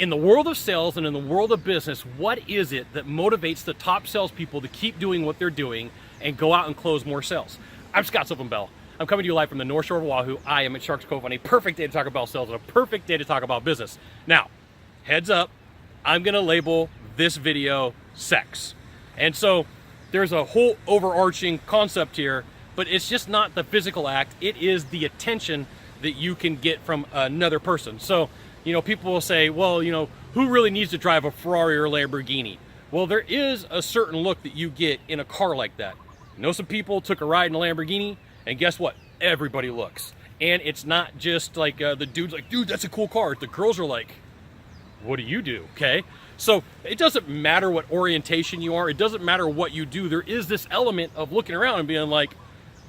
in the world of sales and in the world of business, what is it that motivates the top salespeople to keep doing what they're doing and go out and close more sales? I'm Sylvan Bell. I'm coming to you live from the North Shore of Oahu. I am at Sharks Cove on a perfect day to talk about sales and a perfect day to talk about business. Now, heads up, I'm gonna label this video sex. And so there's a whole overarching concept here, but it's just not the physical act, it is the attention that you can get from another person. So, you know, people will say, well, you know, who really needs to drive a Ferrari or Lamborghini? Well, there is a certain look that you get in a car like that. You know, some people took a ride in a Lamborghini, and guess what? Everybody looks. And it's not just like the dude's like, dude, that's a cool car. The girls are like, what do you do? Okay. So it doesn't matter what orientation you are. It doesn't matter what you do. There is this element of looking around and being like,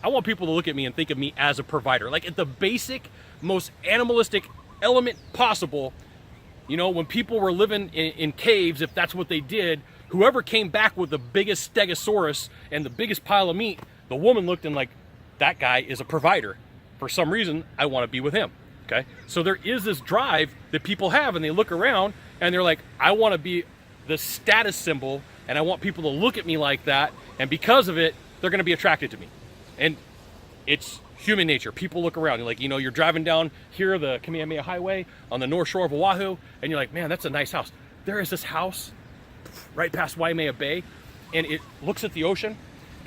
I want people to look at me and think of me as a provider. Like at the basic, most animalistic element possible. You know, when people were living in caves, if that's what they did, whoever came back with the biggest stegosaurus and the biggest pile of meat, the woman looked and like, that guy is a provider. For some reason, I want to be with him. Okay. So there is this drive that people have, and they look around and they're like, I want to be the status symbol, and I want people to look at me like that. And because of it, they're going to be attracted to me. And it's human nature. People look around. You're like, you know, you're driving down here, the Kamehameha Highway on the North Shore of Oahu, and you're like, man, that's a nice house. There is this house right past Waimea Bay, and it looks at the ocean,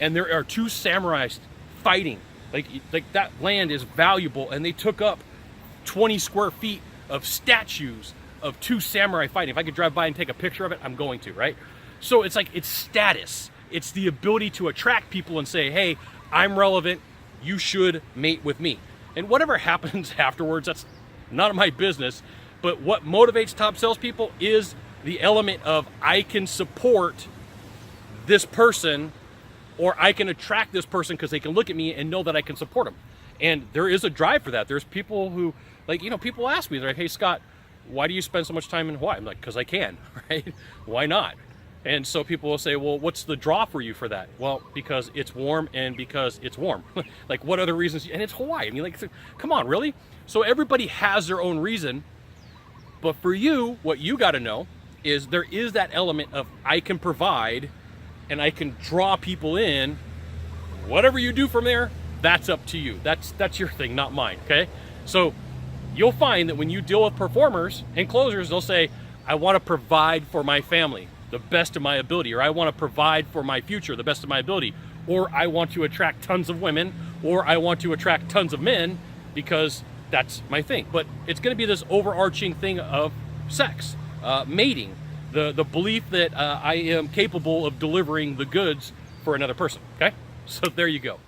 and there are two samurais fighting. Like that land is valuable, and they took up 20 square feet of statues of two samurai fighting. If I could drive by and take a picture of it, I'm going to, right? So it's like, it's status. It's the ability to attract people and say, hey, I'm relevant, you should mate with me. And whatever happens afterwards, that's none of my business. But what motivates top salespeople is the element of, I can support this person, or I can attract this person because they can look at me and know that I can support them. And there is a drive for that. There's people who, like, you know, people ask me, they're like, hey, Scott, why do you spend so much time in Hawaii? I'm like, because I can, right? Why not? And so people will say, well, what's the draw for you for that? Well, because it's warm and because it's warm. Like, what other reasons? And it's Hawaii. I mean, like, come on, really? So everybody has their own reason. But for you, what you got to know is there is that element of, I can provide and I can draw people in. Whatever you do from there, that's up to you. That's your thing, not mine, okay? So you'll find that when you deal with performers and closers, they'll say, I want to provide for my family the best of my ability, or I want to provide for my future the best of my ability, or I want to attract tons of women, or I want to attract tons of men because that's my thing. But it's going to be this overarching thing of sex, mating, the belief that I am capable of delivering the goods for another person, okay? So there you go.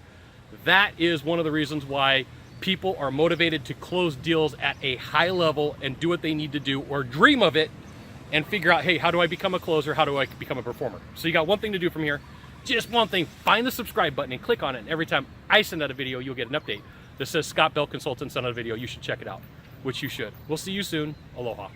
That is one of the reasons why people are motivated to close deals at a high level and do what they need to do, or dream of it and figure out, hey, how do I become a closer? How do I become a performer? So you got one thing to do from here, just one thing. Find the subscribe button and click on it. And every time I send out a video, you'll get an update that says Scott Bell Consultant sent out a video. You should check it out, which you should. We'll see you soon. Aloha.